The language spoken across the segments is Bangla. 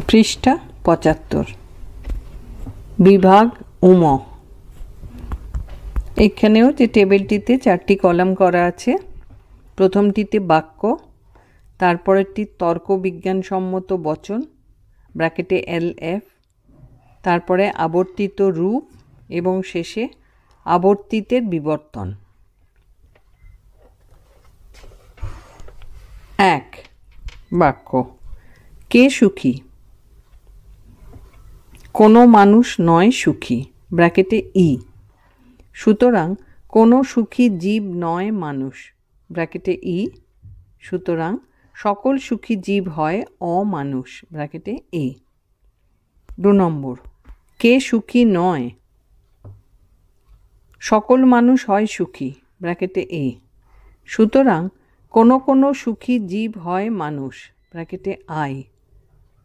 পৃষ্ঠা ৭৫। বিভাগ উম। এখানেও যে টেবিলটিতে 4টি কলাম করা আছে, প্রথমটিতে বাক্য, তারপরেরটি তর্ক বিজ্ঞানসম্মত বচন ব্র্যাকেটে LF, তারপরে আবর্তিত রূপ এবং শেষে আবর্তিতের বিবর্তন। 1 বাক্য। কে সুখী? কোনো মানুষ নয় সুখী ব্র্যাকেটে ই, সুতরাং কোনো সুখী জীব নয় মানুষ ব্র্যাকেটে ই, সুতরাং সকল সুখী জীব হয় অমানুষ ব্র্যাকেটে এ। 2 নম্বর। কে সুখী নয়? সকল মানুষ হয় সুখী ব্র্যাকেটে এ, সুতরাং কোনো কোনো সুখী জীব হয় মানুষ ব্র্যাকেটে আই,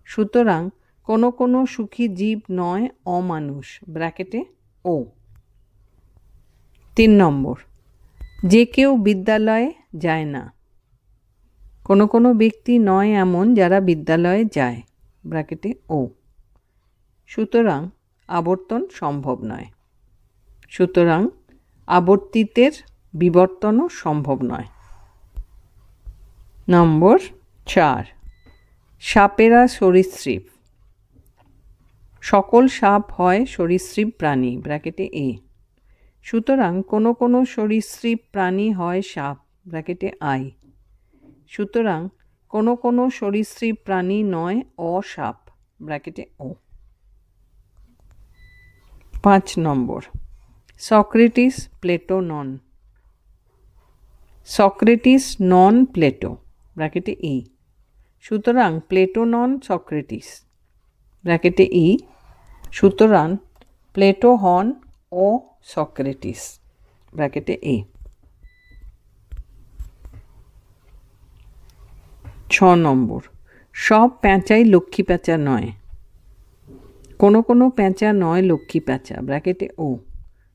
সুতরাং কোনো কোনো সুখী জীব নয় অমানুষ ব্র্যাকেটে ও। 3 নম্বর। যে কেউ বিদ্যালয়ে যায় না। কোনো কোনো ব্যক্তি নয় এমন যারা বিদ্যালয়ে যায় ব্র্যাকেটে ও, সুতরাং আবর্তন সম্ভব নয়, সুতরাং আবর্তিতের বিবর্তনও সম্ভব নয়। নম্বর 4। সাপেরা সরীসৃপ। সকল সাপ হয় সরীসৃপ প্রাণী ব্র্যাকেটে এ, সুতরাং কোনো কোনো সরীসৃপ প্রাণী হয় সাপ ব্র্যাকেটে আই, সুতরাং কোনো কোনো সরীসৃপ প্রাণী নয় অসাপ ব্র্যাকেটে ও। 5 নম্বর। সক্রেটিস প্লেটো নন। সক্রেটিস নন প্লেটো ব্র্যাকেটে ই, সুতরাং প্লেটো নন সক্রেটিস ব্র্যাকেটে ই, সুতরাং প্লেটো হন ও সক্রেটিস ব্র্যাকেটে এ। 6 নম্বর। সব পেঁচাই লক্ষ্মী পেঁচা নয়। কোনো কোনো পেঁচা নয় লক্ষ্মী পেঁচা ব্র্যাকেটে ও,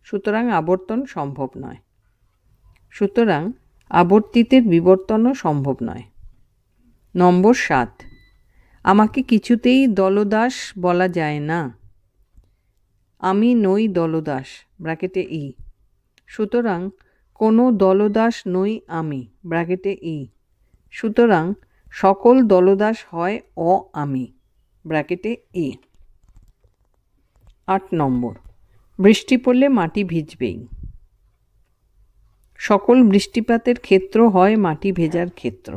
সুতরাং আবর্তন সম্ভব নয়, সুতরাং আবর্তিতের বিবর্তনও সম্ভব নয়। নম্বর 7। আমাকে কিছুতেই দলদাস বলা যায় না। আমি নই দলদাস ব্র্যাকেটে ই, সুতরাং কোনো দলদাস নই আমি ব্র্যাকেটে ই, সুতরাং সকল দলদাস হয় অ আমি ব্র্যাকেটে এ। 8 নম্বর। বৃষ্টি পড়লে মাটি ভিজবেই। সকল বৃষ্টিপাতের ক্ষেত্র হয় মাটি ভেজার ক্ষেত্র।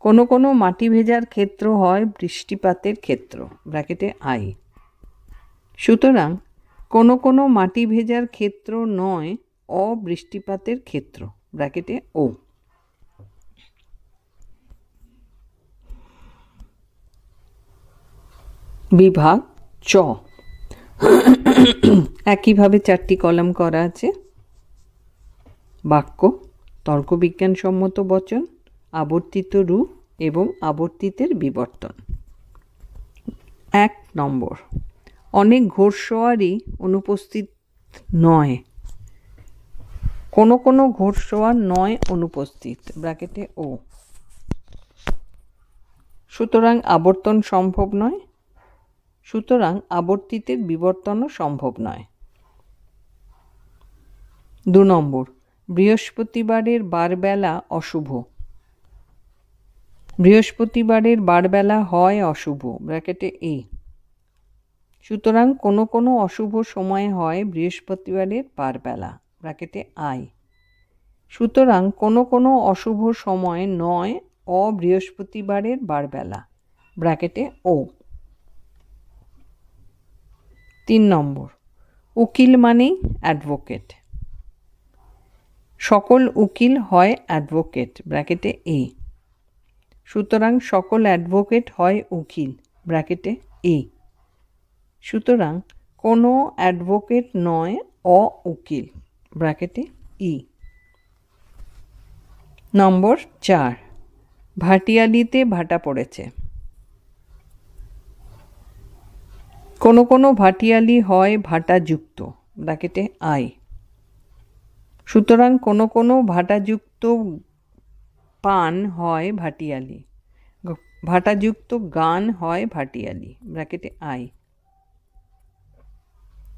কোনো কোনো মাটি ভেজার ক্ষেত্র হয় বৃষ্টিপাতের ক্ষেত্র ব্র্যাকেটে আই, সুতরাং কোনো কোনো মাটি ভেজার ক্ষেত্র নয় অবৃষ্টিপাতের ক্ষেত্র ব্র্যাকেটে ও। বিভাগ চ। একইভাবে 4টি কলাম করা আছে। বাক্য, তর্কবিজ্ঞানসম্মত বচন, আবর্তিত রূপ এবং আবর্তিতের বিবর্তন। 1 নম্বর। অনেক ঘোড়সওয়ারই অনুপস্থিত নয়। কোনো কোনো ঘোড়সওয়ার নয় অনুপস্থিত ব্র্যাকেটে ও, সুতরাং আবর্তন সম্ভব নয়, সুতরাং আবর্তিতের বিবর্তনও সম্ভব নয়। 2 নম্বর। বৃহস্পতিবারের বারবেলা অশুভ। বৃহস্পতিবারের বারবেলা হয় অশুভ ব্র্যাকেটে এ, সুতরাং কোনো কোনো অশুভ সময় হয় বৃহস্পতিবারের বারবেলা ব্র্যাকেটে আই, সুতরাং কোনো কোনো অশুভ সময় নয় অবৃহস্পতিবারের বারবেলা ব্র্যাকেটে ও। 3 নম্বর। উকিল মানেই অ্যাডভোকেট। সকল উকিল হয় অ্যাডভোকেট ব্র্যাকেটে এ, সুতরাং সকল অ্যাডভোকেট হয় উকিল ব্র্যাকেটে এ, সুতরাং কোনো অ্যাডভোকেট নয় অ উকিল ব্র্যাকেটে ই। নম্বর 4। ভাটিয়ালিতে ভাটা পড়েছে। কোনো কোনো ভাটিয়ালি হয় ভাটাযুক্ত ব্র্যাকেটে আই, সুতরাং কোনো কোনো ভাটাযুক্ত পান হয় ভাটিয়ালি, ভাটাযুক্ত গান হয় ভাটিয়ালি, ব্র্যাকেটে আই।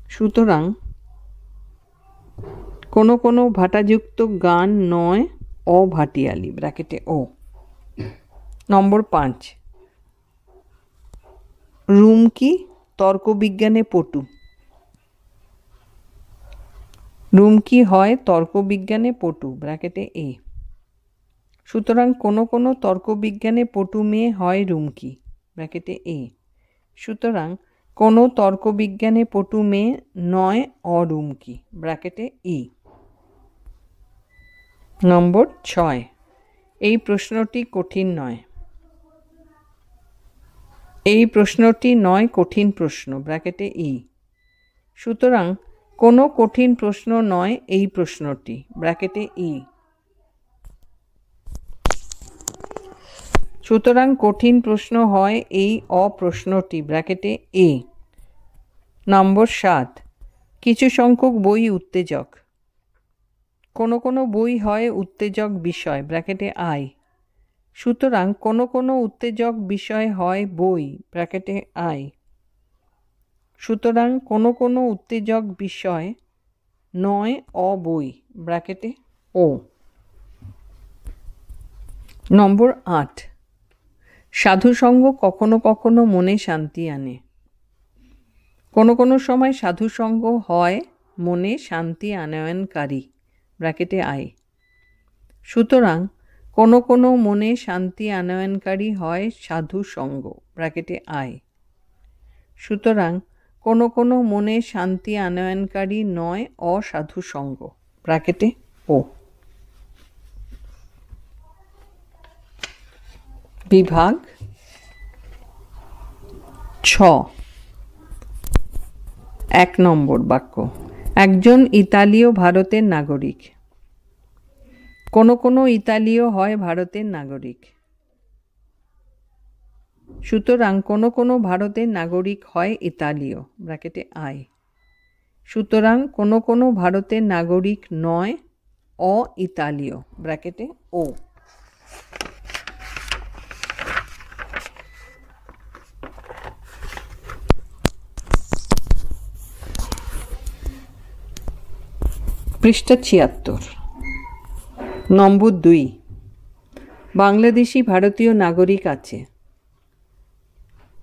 সুতরাং কোনো কোনো ভাটাযুক্ত গান নয় অভাটিয়ালি, ব্র্যাকেটে ও। নম্বর 5, রুমকি তর্কবিজ্ঞানে পটু। রুমকি হয় তর্কবিজ্ঞানে পটু, ব্র্যাকেটে এ। সুতরাং কোনো কোনো তর্কবিজ্ঞানে পটু মেয়ে হয় রুমকি, ব্র্যাকেটে এ। সুতরাং কোনো তর্কবিজ্ঞানে পটু মেয়ে নয় অরুমকি, ব্র্যাকেটে ই। নম্বর 6, এই প্রশ্নটি কঠিন নয়। এই প্রশ্নটি নয় কঠিন প্রশ্ন, ব্র্যাকেটে ই। সুতরাং কোনো কঠিন প্রশ্ন নয় এই প্রশ্নটি, ব্র্যাকেটে ই। সুতরাং কঠিন প্রশ্ন হয় এই অপ্রশ্নটি, ব্র্যাকেটে এ। নম্বর 7, কিছু সংখ্যক বই উত্তেজক। কোনো কোনো বই হয় উত্তেজক বিষয়, ব্র্যাকেটে আই। সুতরাং কোনো কোনো উত্তেজক বিষয় হয় বই, ব্র্যাকেটে আই। সুতরাং কোনো কোনো উত্তেজক বিষয় নয় অবই, ব্র্যাকেটে ও। নম্বর 8, সাধুসঙ্গ কখনো কখনো মনে শান্তি আনে। কোনো কোনো সময় সাধুসঙ্গ হয় মনে শান্তি আনয়নকারী, ব্র্যাকেটে আই। সুতরাং কোনো কোনো মনে শান্তি আনয়নকারী হয় সাধুসঙ্গ, ব্র্যাকেটে আই। সুতরাং কোনো কোনো মনে শান্তি আনয়নকারী নয় অসাধুসঙ্গ, ব্র্যাকেটে ও। বিভাগ 6, 1 নম্বর বাক্য, একজন ইতালীয় ভারতের নাগরিক। কোনো কোনো ইতালীয় হয় ভারতের নাগরিক। সুতরাং কোনো কোনো ভারতের নাগরিক হয় ইতালীয়, ব্র্যাকেটে আই। সুতরাং কোনো কোনো ভারতের নাগরিক নয় অ-ইতালীয়, ব্র্যাকেটে ও। পৃষ্ঠা 76। নম্বর 2, বাংলাদেশি ভারতীয় নাগরিক আছে।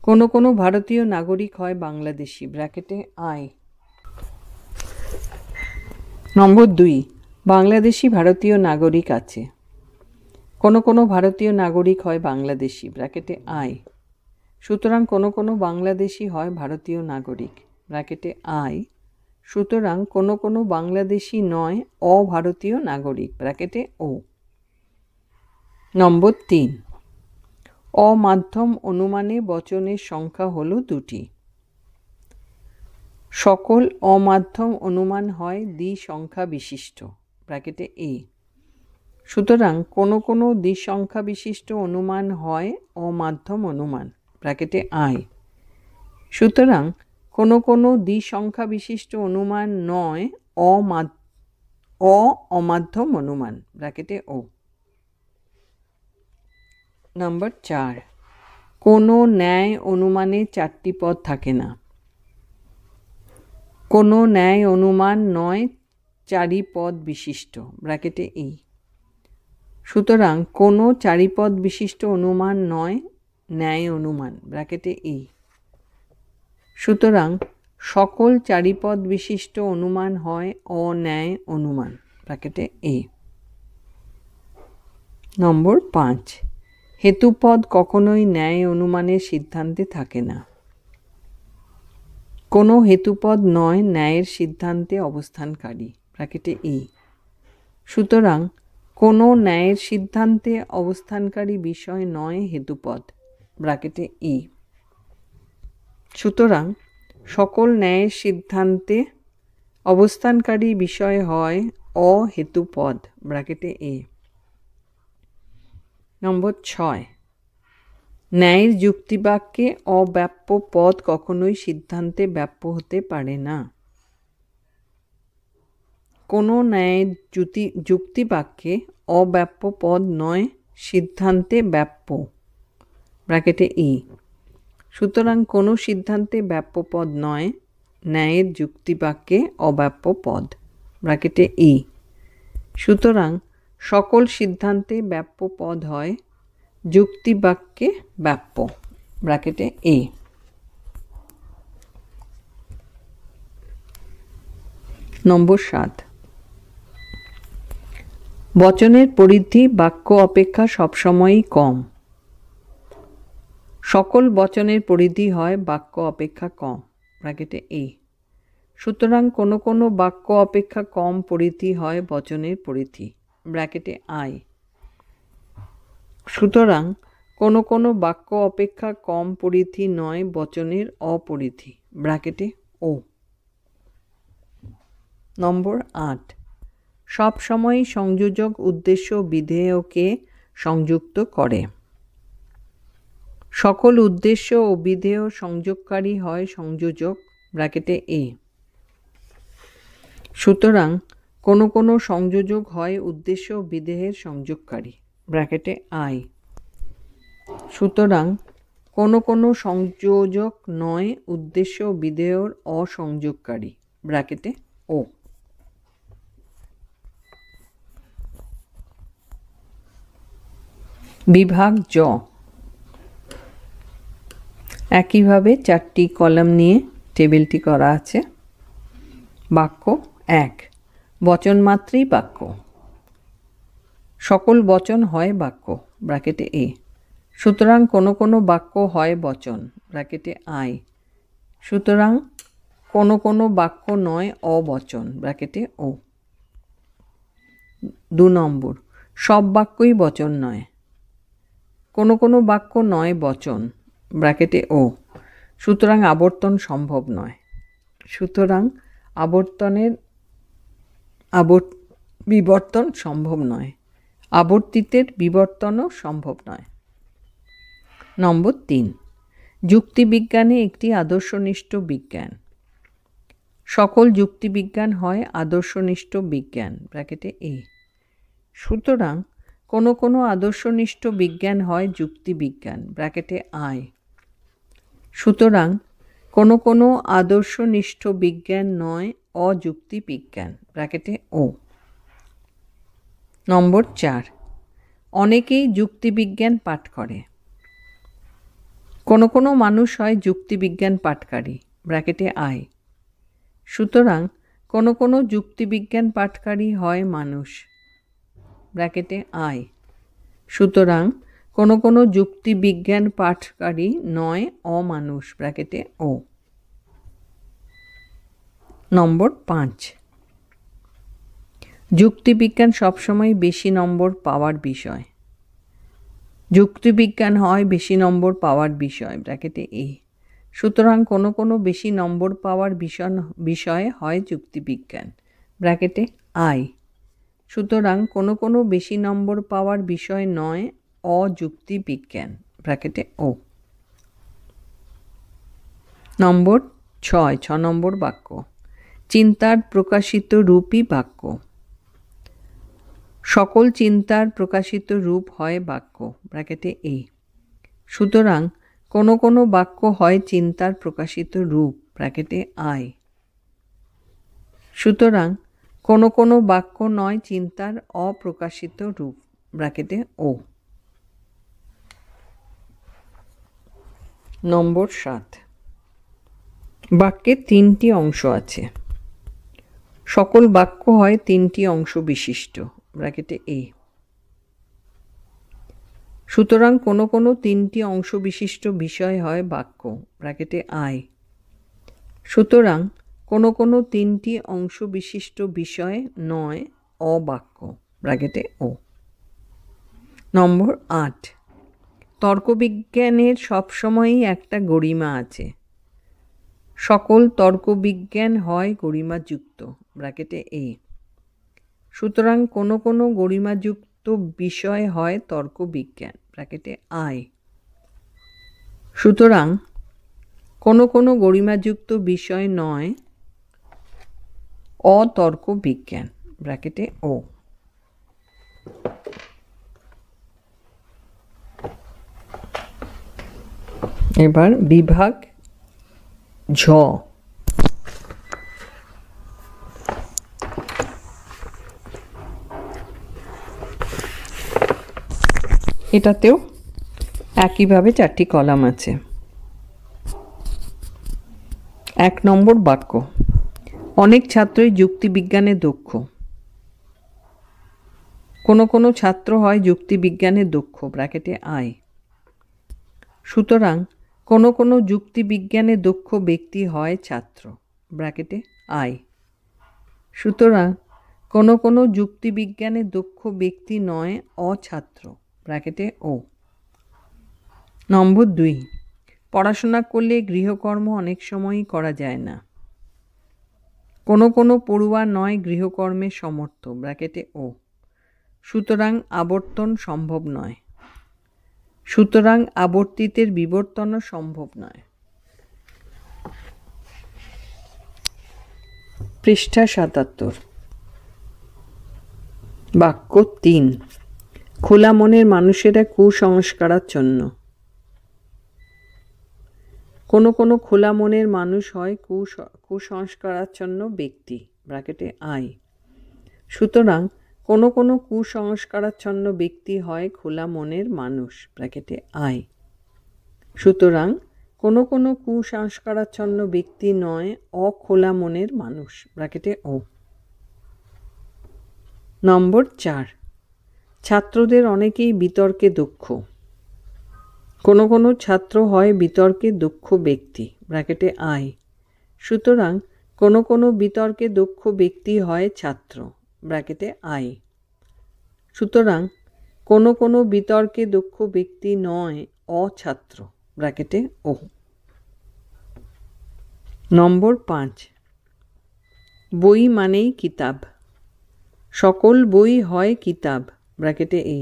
কোনো কোনো ভারতীয় নাগরিক হয় বাংলাদেশি, ব্র্যাকেটে আই। নম্বর 2, বাংলাদেশি ভারতীয় নাগরিক আছে। কোনো কোনো ভারতীয় নাগরিক হয় বাংলাদেশি, ব্র্যাকেটে আই। সুতরাং কোনো কোনো বাংলাদেশি হয় ভারতীয় নাগরিক, ব্র্যাকেটে আই। সুতরাং কোনো কোনো বাংলাদেশি নয় অভারতীয় নাগরিক, ব্র্যাকেটে ও। নম্বর 3, অমাধ্যম অনুমানে বচনের সংখ্যা হলো 2টি। সকল অমাধ্যম অনুমান হয় দ্বিসংখ্যা বিশিষ্ট, ব্র্যাকেটে এ। সুতরাং কোনো কোনো দ্বিসংখ্যা বিশিষ্ট অনুমান হয় অমাধ্যম অনুমান, ব্র্যাকেটে আই। সুতরাং কোনো কোনো দ্বিসংখ্যা বিশিষ্ট অনুমান নয় অমাধ্যম অনুমান, ব্র্যাকেটে ও। নম্বর 4, কোনো ন্যায় অনুমানে 4টি পদ থাকে না। কোনো ন্যায় অনুমান নয় 4 পদ বিশিষ্ট, ব্র্যাকেটে ই। সুতরাং কোনো 4 পদ বিশিষ্ট অনুমান নয় ন্যায় অনুমান, ব্র্যাকেটে ই। সুতরাং সকল 4 পদ বিশিষ্ট অনুমান হয় অন্যায় অনুমান, ব্র্যাকেটে এ। নম্বর 5, হেতুপদ কখনোই ন্যায় অনুমানের সিদ্ধান্তে থাকে না। কোনো হেতুপদ নয় ন্যায়ের সিদ্ধান্তে অবস্থানকারী, ব্র্যাকেটে ই। সুতরাং কোনো ন্যায়ের সিদ্ধান্তে অবস্থানকারী বিষয় নয় হেতুপদ, ব্র্যাকেটে ই। সুতরাং সকল ন্যায়ের সিদ্ধান্তে অবস্থানকারী বিষয় হয় অহেতুপদ, ব্র্যাকেটে এ। নম্বর 6, ন্যায়ের যুক্তিবাক্যে অব্যাপ্য পদ কখনোই সিদ্ধান্তে ব্যাপ্য হতে পারে না। কোনো ন্যায়ের যুক্তিবাক্যে অব্যাপ্য পদ নয় সিদ্ধান্তে ব্যাপ্য ব্র্যাকেটে ই। সুতরাং কোনো সিদ্ধান্তে ব্যাপ্য পদ নয়, ন্যায়ের যুক্তিবাক্যে অব্যাপ্য পদ ব্র্যাকেটে ই। সুতরাং সকল সিদ্ধান্তে ব্যাপ্য পদ হয় যুক্তিবাক্যে ব্যাপ্য ব্র্যাকেটে এ। নম্বর 7, বচনের পরিধি বাক্য অপেক্ষা সবসময়ই কম। সকল বচনের পরিধি হয় বাক্য অপেক্ষা কম ব্র্যাকেটে এ। সুতরাং কোনো কোনো বাক্য অপেক্ষা কম পরিধি হয় বচনের পরিধি ব্র্যাকেটে আই। সুতরাং কোনো কোনো বাক্য অপেক্ষা কম পরিধি নয় বচনের অপরিধি ব্র্যাকেটে ও। নম্বর 8, সব সময় সংযোজক উদ্দেশ্য বিধেয়কে সংযুক্ত করে। সকল উদ্দেশ্য ও বিধেয় সংযোগকারী হয় সংযোজক ব্র্যাকেটে এ। সুতরাং কোনো কোনো সংযোজক হয় উদ্দেশ্য ও বিধেয়ের সংযোগকারী ব্র্যাকেটে আই। সুতরাং কোনো কোনো সংযোজক নয় উদ্দেশ্য ও বিধেয়র অসংযোগকারী ব্র্যাকেটে ও। বিভাগ জ। একইভাবে 4টি কলাম নিয়ে টেবিলটি করা আছে। বাক্য 1, বচনমাত্রেই বাক্য। সকল বচন হয় বাক্য ব্র্যাকেটে এ। সুতরাং কোনো কোনো বাক্য হয় বচন ব্র্যাকেটে আই। সুতরাং কোনো কোনো বাক্য নয় অবচন ব্র্যাকেটে ও। 2 নম্বর, সব বাক্যই বচন নয়। কোনো কোনো বাক্য নয় বচন ব্র্যাকেটে ও। সুতরাং আবর্তন সম্ভব নয়। সুতরাং বিবর্তন সম্ভব নয়। আবর্তিতের বিবর্তনও সম্ভব নয়। নম্বর 3, যুক্তিবিজ্ঞানে একটি আদর্শনিষ্ঠ বিজ্ঞান। সকল যুক্তিবিজ্ঞান হয় আদর্শনিষ্ঠ বিজ্ঞান ব্র্যাকেটে এ। সুতরাং কোনো কোনো আদর্শনিষ্ঠ বিজ্ঞান হয় যুক্তিবিজ্ঞান ব্র্যাকেটে আই। সুতরাং কোনো কোনো আদর্শনিষ্ঠ বিজ্ঞান নয় অযুক্তি বিজ্ঞান ব্র্যাকেটে ও। নম্বর 4, অনেকেই যুক্তিবিজ্ঞান পাঠ করে। কোনো কোনো মানুষ হয় যুক্তিবিজ্ঞান পাঠকারী ব্র্যাকেটে আই। সুতরাং কোনো কোনো যুক্তিবিজ্ঞান পাঠকারী হয় মানুষ ব্র্যাকেটে আই। সুতরাং কোনো কোনো যুক্তিবিজ্ঞান পাঠকারী নয় অমানুষ ব্র্যাকেটে ও। নম্বর 5, যুক্তিবিজ্ঞান সবসময় বেশি নম্বর পাওয়ার বিষয়। যুক্তিবিজ্ঞান হয় বেশি নম্বর পাওয়ার বিষয় ব্র্যাকেটে এ। সুতরাং কোনো কোনো বেশি নম্বর পাওয়ার বিষয় হয় যুক্তিবিজ্ঞান ব্র্যাকেটে আই। সুতরাং কোনো কোনো বেশি নম্বর পাওয়ার বিষয় নয় অযুক্তিবিজ্ঞান ব্র্যাকেটে ও। নম্বর 6 নম্বর বাক্য, চিন্তার প্রকাশিত রূপই বাক্য। সকল চিন্তার প্রকাশিত রূপ হয় বাক্য ব্র্যাকেটে এ। সুতরাং কোনো কোনো বাক্য হয় চিন্তার প্রকাশিত রূপ ব্র্যাকেটে আই। সুতরাং কোনো কোনো বাক্য নয় চিন্তার অপ্রকাশিত রূপ ব্র্যাকেটে ও। নম্বর 7, বাক্যে 3টি অংশ আছে। সকল বাক্য হয় 3টি অংশ বিশিষ্ট ব্র্যাকেটে এ। সুতরাং কোনো কোনো 3টি অংশ বিশিষ্ট বিষয় হয় বাক্য ব্র্যাকেটে আই। সুতরাং কোনো কোনো 3টি অংশ বিশিষ্ট বিষয় নয় অবাক্য ব্র্যাকেটে ও। নম্বর 8, তর্কবিজ্ঞানের সবসময়ই একটা গরিমা আছে। সকল তর্কবিজ্ঞান হয় গরিমাযুক্ত ব্র্যাকেটে এ। সুতরাং কোনো কোনো গরিমাযুক্ত বিষয় হয় তর্কবিজ্ঞান ব্র্যাকেটে আই। সুতরাং কোনো কোনো গরিমাযুক্ত বিষয় নয় অতর্কবিজ্ঞান ব্র্যাকেটে ও। এবার বিভাগ ঝ। এটাতেও একইভাবে 4টি কলাম আছে। 1 নম্বর বাক্য, অনেক ছাত্রই যুক্তিবিজ্ঞানে দক্ষ। কোনো কোনো ছাত্র হয় যুক্তিবিজ্ঞানে দক্ষ, ব্র্যাকেটে আই। সুতরাং কোনো কোনো যুক্তিবিজ্ঞানে দক্ষ ব্যক্তি হয় ছাত্র, ব্র্যাকেটে আই। সুতরাং কোনো কোনো যুক্তিবিজ্ঞানে দক্ষ ব্যক্তি নয় অছাত্র, ব্র্যাকেটে ও। নম্বর 2, পড়াশোনা করলে গৃহকর্ম অনেক সময়ই করা যায় না। কোনো কোনো পড়ুয়া নয় গৃহকর্মে সমর্থ, ব্র্যাকেটে ও। সুতরাং আবর্তন সম্ভব নয়। সুতরাং আবর্তিতের বিবর্তনও সম্ভব নয়। পৃষ্ঠা 77। বাক্য 3, খোলা মনের মানুষেরা কুসংস্কারাচ্ছন্ন। কোনো কোনো খোলা মনের মানুষ হয় কুসংস্কারাচ্ছন্ন ব্যক্তি, ব্র্যাকেটে আই। সুতরাং কোনো কোনো কুসংস্কারাচ্ছন্ন ব্যক্তি হয় খোলা মনের মানুষ, ব্র্যাকেটে আই। সুতরাং কোনো কোনো কুসংস্কারাচ্ছন্ন ব্যক্তি নয় অখোলা মনের মানুষ, ব্র্যাকেটে ও। নম্বর 4, ছাত্রদের অনেকেই বিতর্কে দক্ষ। কোনো কোনো ছাত্র হয় বিতর্কে দক্ষ ব্যক্তি, ব্র্যাকেটে আই। সুতরাং কোনো কোনো বিতর্কে দক্ষ ব্যক্তি হয় ছাত্র, ব্র্যাকেটে আই। সুতরাং কোনো কোনো বিতর্কে দক্ষ ব্যক্তি নয় অছাত্র, ব্র্যাকেটে ও। নম্বর 5, বই মানেই কিতাব। সকল বই হয় কিতাব, ব্র্যাকেটে এ।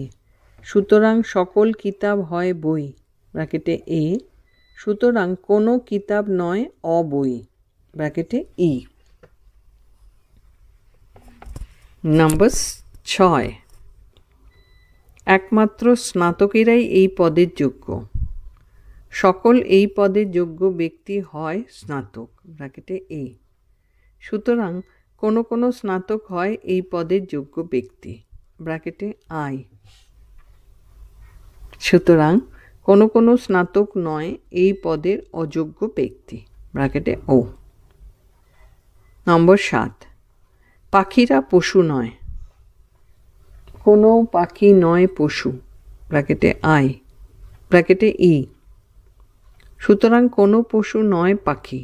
সুতরাং সকল কিতাব হয় বই, ব্র্যাকেটে এ। সুতরাং কোনো কিতাব নয় অবই, ব্র্যাকেটে ই। নম্বর 6, একমাত্র স্নাতকেরাই এই পদের যোগ্য। সকল এই পদের যোগ্য ব্যক্তি হয় স্নাতক, ব্র্যাকেটে এ। সুতরাং কোনো কোনো স্নাতক হয় এই পদের যোগ্য ব্যক্তি, ব্র্যাকেটে আই। সুতরাং কোনো কোনো স্নাতক নয় এই পদের অযোগ্য ব্যক্তি, ব্র্যাকেটে ও। নম্বর 7, পাখিরা পশু নয়। কোনো পাখি নয় পশু, ব্র্যাকেটে আই, ব্র্যাকেটে ই। সুতরাং কোনো পশু নয় পাখি,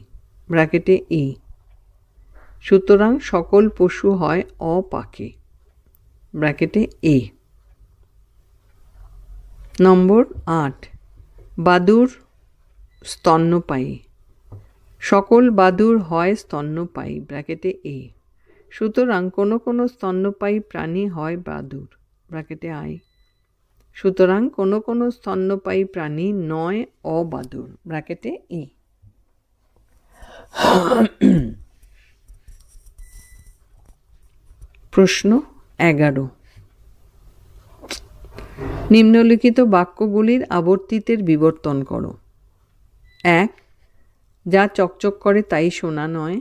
ব্র্যাকেটে ই। সুতরাং সকল পশু হয় অপাখি, ব্র্যাকেটে এ। নম্বর 8, বাদুড় স্তন্যপায়ী। সকল বাদুড় হয় স্তন্যপায়ী, ব্র্যাকেটে এ। সুতরাং কোনো কোনো স্তন্যপায়ী প্রাণী হয় বাদুড়, ব্র্যাকেটে আই। সুতরাং কোনো কোনো স্তন্যপায়ী প্রাণী নয় অবাদুড়, ব্র্যাকেটে ই। প্রশ্ন 11, নিম্নলিখিত বাক্যগুলির আবর্তিতের বিবর্তন করো। 1, যা চকচক করে তাই সোনা নয়।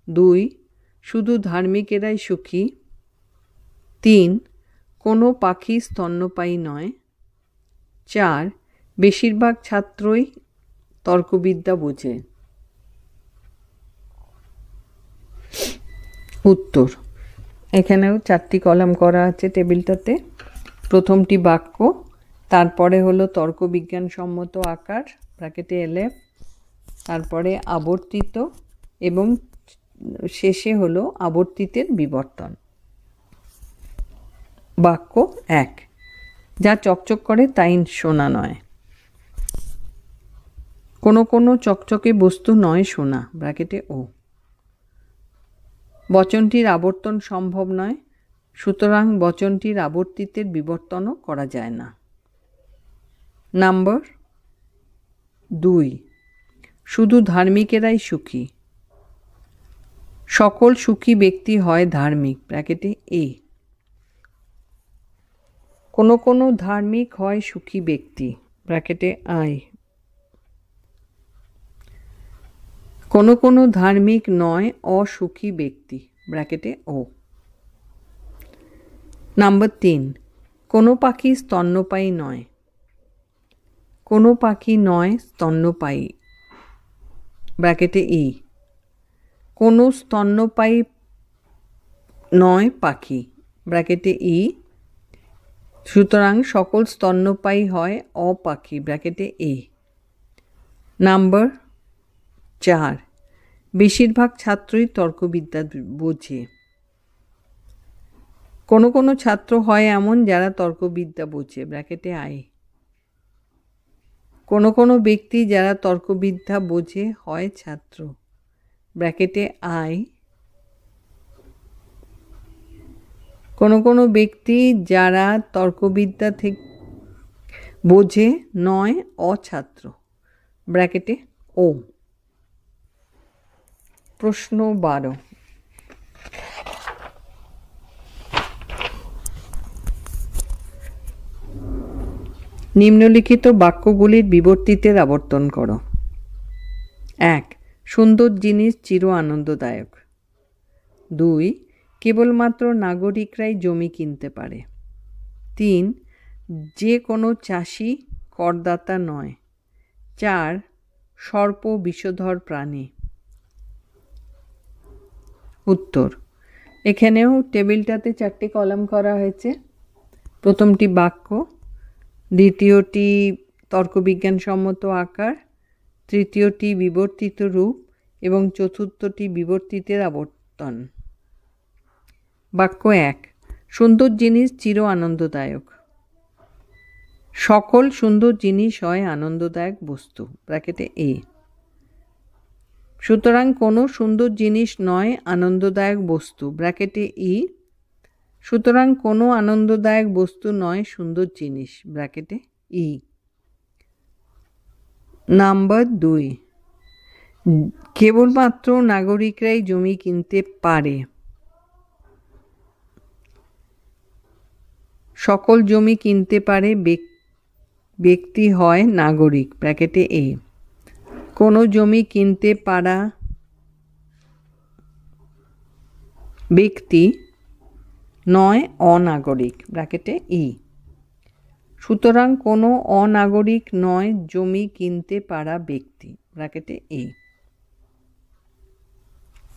2, শুধু ধার্মিকেরাই সুখী। 3, কোনো পাখি স্তন্যপায়ী নয়। 4, বেশিরভাগ ছাত্রই তর্কবিদ্যা বোঝে। উত্তর, এখানেও 4টি কলাম করা আছে টেবিলটাতে। প্রথমটি বাক্য, তারপরে হলো তর্কবিজ্ঞানসম্মত আকার, ব্র্যাকেটে এলএফ, তারপরে আবর্তিত এবং শেষে হলো আবর্তিতের বিবর্তন। বাক্য 1, যা চকচক করে তাই সোনা নয়। কোনো কোনো চকচকে বস্তু নয় সোনা, ব্র্যাকেটে ও। বচনটির আবর্তন সম্ভব নয়, সুতরাং বচনটির আবর্তিতের বিবর্তনও করা যায় না। নম্বর 2, শুধু ধার্মিকেরাই সুখী। সকল সুখী ব্যক্তি হয় ধার্মিক, ব্র্যাকেটে এ। কোনো কোনো ধার্মিক হয় সুখী ব্যক্তি, ব্র্যাকেটে আই। কোনো কোনো ধার্মিক নয় অসুখী ব্যক্তি, ব্র্যাকেটে ও। নাম্বার 3, কোনো পাখি স্তন্যপায়ী নয়। কোনো পাখি নয় স্তন্যপায়ী, ব্র্যাকেটে ই। কোনো স্তন্যপায়ী নয় পাখি, ব্র্যাকেটে ই। সুতরাং সকল স্তন্যপায়ী হয় অপাখি, ব্র্যাকেটে এ। নাম্বার 4, বেশিরভাগ ছাত্রই তর্কবিদ্যা বোঝে। কোনো কোনো ছাত্র হয় এমন যারা তর্কবিদ্যা বোঝে, ব্র্যাকেটে আই। কোনো কোনো ব্যক্তি যারা তর্কবিদ্যা বোঝে হয় ছাত্র, ব্র্যাকেটে আই। কোনো কোনো ব্যক্তি যারা তর্কবিদ্যা থেকে বোঝে নয় অছাত্র, ব্র্যাকেটে ও। প্রশ্ন 12, নিম্নলিখিত বাক্যগুলির বিবর্তিতের আবর্তন করো। 1, সুন্দর জিনিস চির আনন্দদায়ক। 2, কেবলমাত্র নাগরিকরাই জমি কিনতে পারে। 3, যে কোনো চাষি করদাতা নয়। 4, সর্প বিষধর প্রাণী। উত্তর, এখানেও টেবিলটাতে 4টি কলাম করা হয়েছে। প্রথমটি বাক্য, দ্বিতীয়টি তর্কবিজ্ঞানসম্মত আকার, তৃতীয়টি বিবর্তিত রূপ এবং চতুর্থটি বিবর্তিতের আবর্তন। বাক্য 1, সুন্দর জিনিস চির আনন্দদায়ক। সকল সুন্দর জিনিস হয় আনন্দদায়ক বস্তু, ব্র্যাকেটে এ। সুতরাং কোনো সুন্দর জিনিস নয় আনন্দদায়ক বস্তু, ব্র্যাকেটে ই। সুতরাং কোনো আনন্দদায়ক বস্তু নয় সুন্দর জিনিস, ব্র্যাকেটে ই। নাম্বার 2, কেবলমাত্র নাগরিকরাই জমি কিনতে পারে। সকল জমি কিনতে পারে ব্যক্তি হয় নাগরিক, ব্র্যাকেটে এ। কোনো জমি কিনতে পারা ব্যক্তি নয় অনাগরিক, ব্র্যাকেটে ই। সুতরাং কোনো অনাগরিক নয় জমি কিনতে পারা ব্যক্তি, ব্র্যাকেটে এ।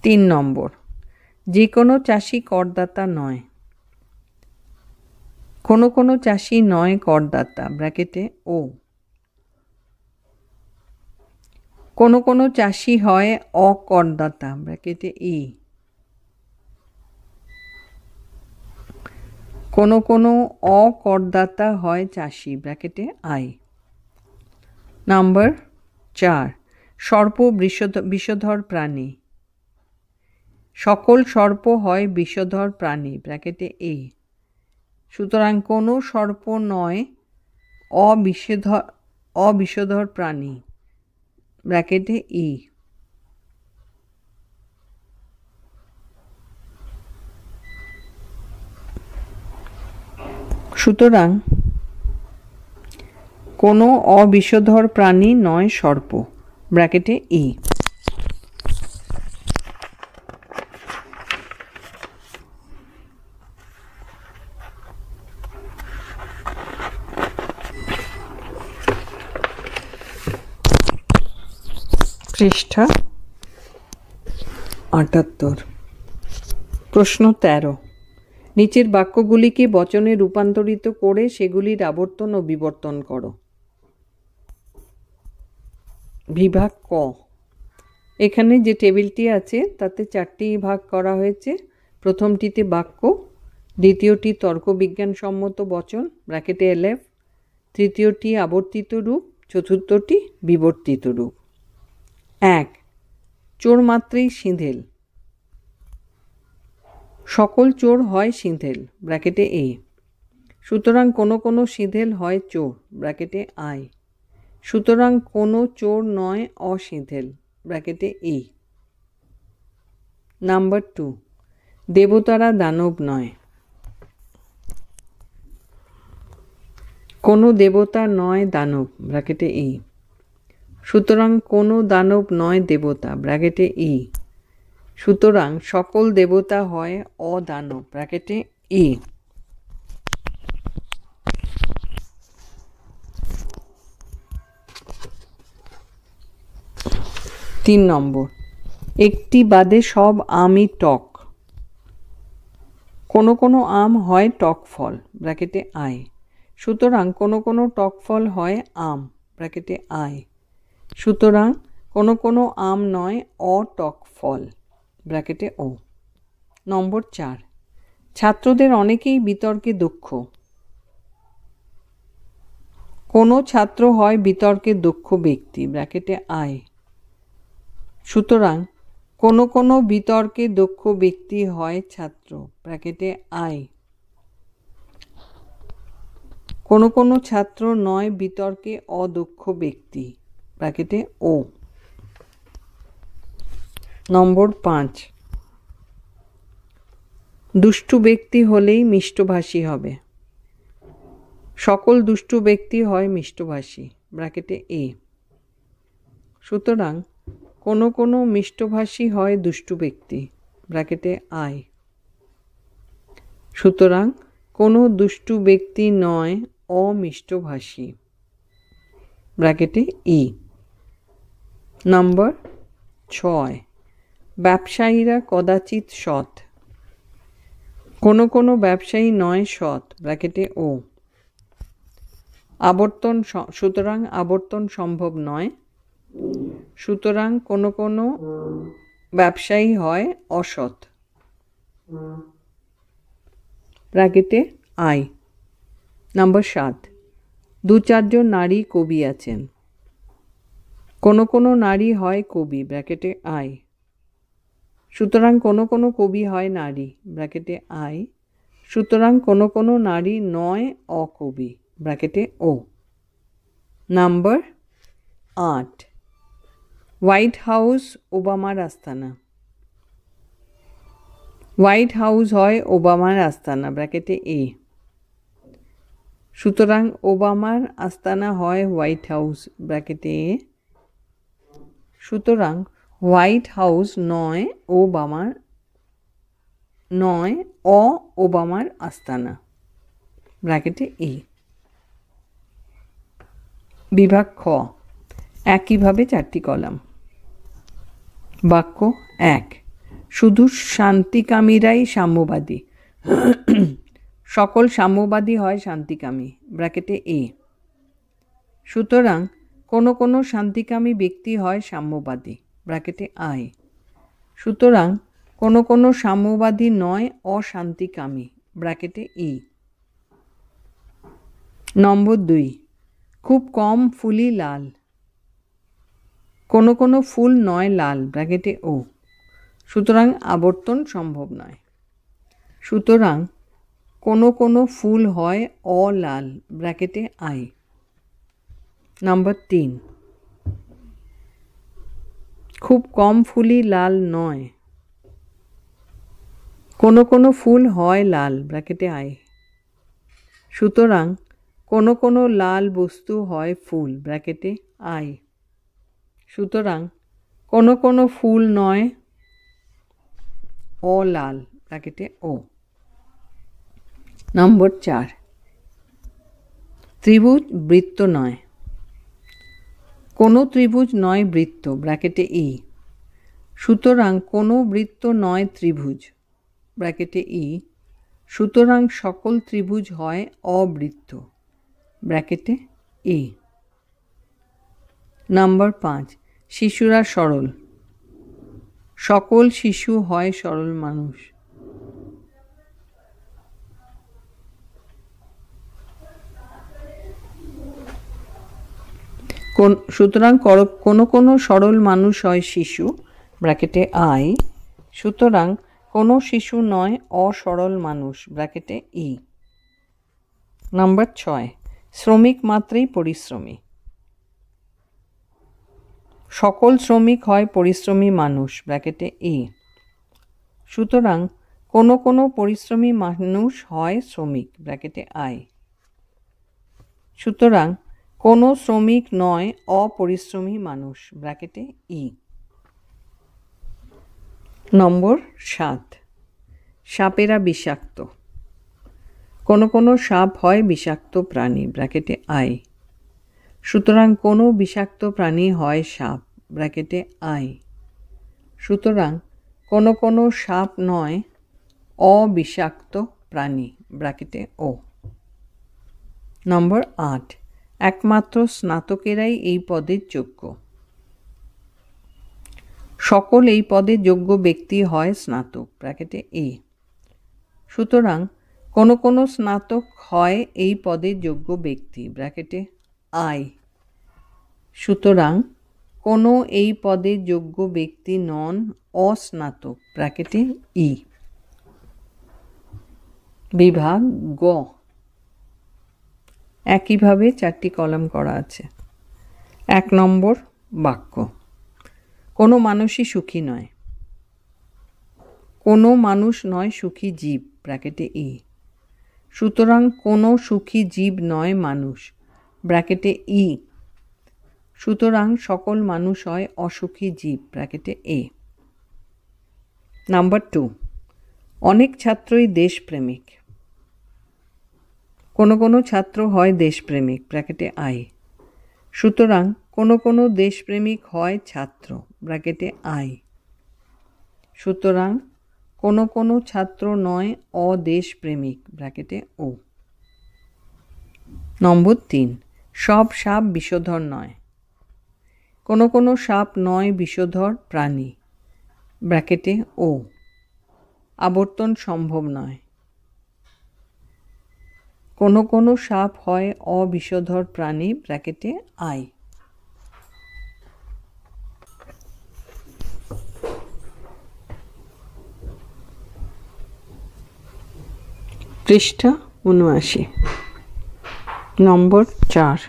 3 নম্বর, যে কোনো চাষি করদাতা নয়। কোনো কোনো চাষি নয় করদাতা, ব্র্যাকেটে ও। কোনো কোনো চাষি হয় অকরদাতা, ব্র্যাকেটে ই। কোনো কোনো অকরদাতা হয় চাষি, ব্র্যাকেটে আই। নাম্বার 4, সর্প বিষধর প্রাণী। সকল সর্প হয় বিষধর প্রাণী, ব্র্যাকেটে এ। সুতরাং কোনো সর্প নয় অবিষধর প্রাণী, ব্র্যাকেটে ই। সুতরাং কোনো অবিষধর প্রাণী নয় সর্প, ব্র্যাকেটে ই। পৃষ্ঠা 78। প্রশ্ন 13, নিচের বাক্যগুলিকে বচনে রূপান্তরিত করে সেগুলির আবর্তন ও বিবর্তন করো। বিভাগ ক, এখানে যে টেবিলটি আছে তাতে 4টি ভাগ করা হয়েছে। প্রথমটিতে বাক্য, দ্বিতীয়টি তর্কবিজ্ঞানসম্মত বচন, ব্র্যাকেটে এলএফ, তৃতীয়টি আবর্তিত রূপ, চতুর্থটি বিবর্তিত রূপ। 1, চোর মাত্রেই সিঁধেল। সকল চোর হয় সিঁধেল, ব্র্যাকেটে এ। সুতরাং কোনো কোনো সিঁধেল হয় চোর, ব্র্যাকেটে আই। সুতরাং কোনো চোর নয় অসিঁধেল, ব্র্যাকেটে ই। নাম্বার 2, দেবতারা দানব নয়। কোনো দেবতা নয় দানব, ব্র্যাকেটে ই। সুতরাং কোনো দানব নয় দেবতা, ব্র্যাকেটে ই। সুতরাং সকল দেবতা হয় অদানব, ব্র্যাকেটে ই। 3 নম্বর, একটি বাদে সব আমই টক। কোনো কোনো আম হয় টক ফল, ব্র্যাকেটে আই। সুতরাং কোনো কোনো টক ফল হয় আম, ব্র্যাকেটে আই। সুতরাং কোনো কোনো আম নয় অটক ফল, ব্র্যাকেটে ও। নম্বর 4, ছাত্রদের অনেকেই বিতর্কে দক্ষ। কোনো ছাত্র হয় বিতর্কে দক্ষ ব্যক্তি, ব্র্যাকেটে আই। সুতরাং কোনো কোনো বিতর্কে দক্ষ ব্যক্তি হয় ছাত্র, ব্র্যাকেটে আই। কোনো কোনো ছাত্র নয় বিতর্কে অদক্ষ ব্যক্তি, ব্র্যাকেটে ও। নম্বর 5, দুষ্টু ব্যক্তি হলেই মিষ্টভাষী হবে। সকল দুষ্টু ব্যক্তি হয় মিষ্টভাষী, ব্র্যাকেটে এ। সুতরাং কোনো কোনো মিষ্টভাষী হয় দুষ্টু ব্যক্তি, ব্র্যাকেটে আই। সুতরাং কোনো দুষ্টু ব্যক্তি নয় অমিষ্টভাষী, ব্র্যাকেটে ই। নম্বর 6, ব্যবসায়ীরা কদাচিৎ সৎ। কোনো কোনো ব্যবসায়ী নয় সৎ, ব্র্যাকেটে ও। আবর্তন, সুতরাং আবর্তন সম্ভব নয়। সুতরাং কোনো কোনো ব্যবসায়ী হয় অসৎ, ব্র্যাকেটে আই। নম্বর 7, 2-4 জন নারী কবি আছেন। কোনো কোনো নারী হয় কবি, ব্র্যাকেটে আই। সুতরাং কোনো কোনো কবি হয় নারী, ব্র্যাকেটে আই। সুতরাং কোনো কোনো নারী নয় অকবি, ব্র্যাকেটে ও। নম্বর 8, হোয়াইট হাউস ওবামার আস্তানা। হোয়াইট হাউস হয় ওবামার আস্তানা, ব্র্যাকেটে এ। সুতরাং ওবামার আস্তানা হয় হোয়াইট হাউস, ব্র্যাকেটে এ। সুতরাং হোয়াইট হাউস নয় ওবামার নয় ওবামার আস্তানা, ব্র্যাকেটে এ। বিভাগ খ, একইভাবে 4টি কলাম। বাক্য 1, শুধু শান্তিকামীরাই সাম্যবাদী। সকল সাম্যবাদী হয় শান্তিকামী, ব্র্যাকেটে এ। সুতরাং কোনো কোনো শান্তিকামী ব্যক্তি হয় সাম্যবাদী, ব্র্যাকেটে আই। সুতরাং কোনো কোনো সাম্যবাদী নয় অশান্তিকামী, ব্র্যাকেটে ই। নম্বর 2, খুব কম ফুলই লাল। কোনো কোনো ফুল নয় লাল, ব্র্যাকেটে ও। সুতরাং আবর্তন সম্ভব নয়। সুতরাং কোনো কোনো ফুল হয় অলাল, ব্র্যাকেটে আই। নম্বর 3, খুব কম ফুলই লাল নয়। কোনো কোনো ফুল হয় লাল, ব্র্যাকেটে আই। সুতরাং কোনো কোনো লাল বস্তু হয় ফুল, ব্র্যাকেটে আই। সুতরাং কোনো কোনো ফুল নয় অলাল, ব্র্যাকেটে ও। নম্বর 4, ত্রিভুজ বৃত্ত নয়। কোনো ত্রিভুজ নয় বৃত্ত, ব্র্যাকেটে ই। সুতরাং কোনো বৃত্ত নয় ত্রিভুজ, ব্র্যাকেটে ই। সুতরাং সকল ত্রিভুজ হয় অবৃত্ত, ব্র্যাকেটে ই। নম্বর 5, শিশুরা সরল। সকল শিশু হয় সরল মানুষ। সুতরাং কোনো কোনো সরল মানুষ হয় শিশু, ব্র্যাকেটে আই। সুতরাং কোনো শিশু নয় অসরল মানুষ, ব্র্যাকেটে ই। নম্বর 6, শ্রমিক মাত্রেই পরিশ্রমী। সকল শ্রমিক হয় পরিশ্রমী মানুষ, ব্র্যাকেটে ই। সুতরাং কোনো কোনো পরিশ্রমী মানুষ হয় শ্রমিক, ব্র্যাকেটে আই। সুতরাং কোনো শ্রমিক নয় অপরিশ্রমী মানুষ, ব্র্যাকেটে ই। নম্বর 7, সাপেরা বিষাক্ত। কোনো কোনো সাপ হয় বিষাক্ত প্রাণী, ব্র্যাকেটে আই। সুতরাং কোনো বিষাক্ত প্রাণী হয় সাপ, ব্র্যাকেটে আই। সুতরাং কোনো কোনো সাপ নয় অবিষাক্ত প্রাণী, ব্র্যাকেটে ও। নম্বর 8, একমাত্র স্নাতকেরাই এই পদের যোগ্য। সকল এই পদের যোগ্য ব্যক্তি হয় স্নাতক, ব্র্যাকেটে এ। সুতরাং কোনো কোনো স্নাতক হয় এই পদের যোগ্য ব্যক্তি, ব্র্যাকেটে আই। সুতরাং কোনো এই পদের যোগ্য ব্যক্তি নন অস্নাতক, ব্র্যাকেটে ই। বিভাগ গ। একইভাবে 4টি কলাম করা আছে। 1 নম্বর বাক্য, কোনো মানুষই সুখী নয়। কোনো মানুষ নয় সুখী জীব, ব্র্যাকেটে ই। সুতরাং কোনো সুখী জীব নয় মানুষ, ব্র্যাকেটে ই। সুতরাং সকল মানুষ হয় অসুখী জীব, ব্র্যাকেটে এ। নাম্বার 2, অনেক ছাত্রই দেশপ্রেমিক। কোনো কোনো ছাত্র হয় দেশপ্রেমিক, ব্র্যাকেটে আই। সুতরাং কোনো কোনো দেশপ্রেমিক হয় ছাত্র, ব্র্যাকেটে আই। সুতরাং কোনো কোনো ছাত্র নয় অদেশপ্রেমিক, ব্র্যাকেটে ও। নম্বর 3, সব সাপ বিষধর নয়। কোনো কোনো সাপ নয় বিষধর প্রাণী, ব্র্যাকেটে ও। আবর্তন সম্ভব নয়। কোনো কোনো সাপ হয় অবিষধর প্রাণী, ব্র্যাকেটে আই। পৃষ্ঠা 79। নম্বর 4,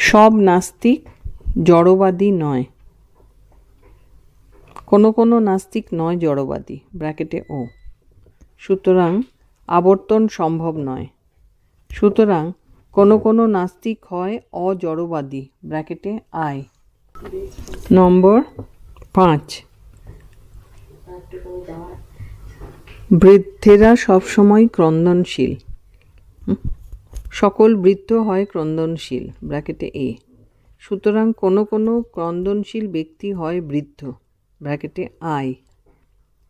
সব নাস্তিক জড়বাদী নয়। কোনো কোনো নাস্তিক নয় জড়বাদী, ব্র্যাকেটে ও। সুতরাং আবর্তন সম্ভব নয়। সুতরাং কোনো কোনো নাস্তিক হয় অজড়বাদী, ব্র্যাকেটে আই। নম্বর 5, বৃদ্ধেরা সবসময় ক্রন্দনশীল। সকল বৃদ্ধ হয় ক্রন্দনশীল, ব্র্যাকেটে এ। সুতরাং কোনো কোনো ক্রন্দনশীল ব্যক্তি হয় বৃদ্ধ, ব্র্যাকেটে আই।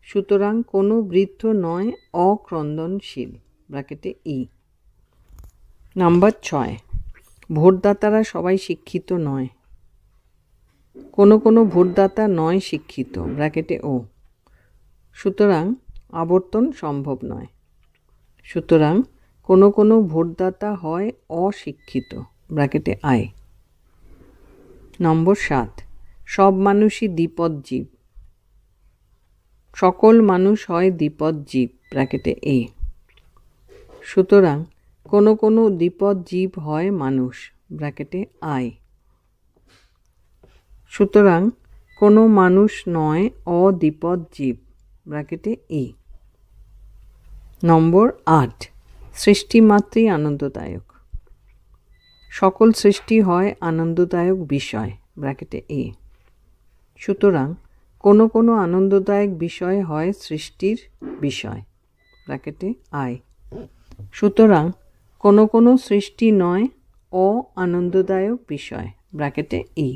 সুতরাং কোনো বৃদ্ধ নয় অক্রন্দনশীল, ব্র্যাকেটে ই। নাম্বার 6, ভোটদাতারা সবাই শিক্ষিত নয়। কোনো কোনো ভোটদাতা নয় শিক্ষিত, ব্র্যাকেটে ও। সুতরাং আবর্তন সম্ভব নয়। সুতরাং কোনো কোনো ভোটদাতা হয় অশিক্ষিত, ব্র্যাকেটে আই। নম্বর 7, সব মানুষই দ্বিপদ জীব। সকল মানুষ হয় দ্বিপদ জীব, ব্র্যাকেটে এ। সুতরাং কোনো কোনো দ্বিপদ জীব হয় মানুষ, ব্র্যাকেটে আই। সুতরাং কোনো মানুষ নয় অদ্বিপদ জীব, ব্র্যাকেটে ই। নম্বর 8, সৃষ্টি মাত্রই আনন্দদায়ক। সকল সৃষ্টি হয় আনন্দদায়ক বিষয়, ব্র্যাকেটে এ। সুতরাং কোনো কোনো আনন্দদায়ক বিষয় হয় সৃষ্টির বিষয়, ব্র্যাকেটে আই। সুতরাং কোনো কোনো সৃষ্টি নয় অ আনন্দদায়ক বিষয়, ব্র্যাকেটে ই।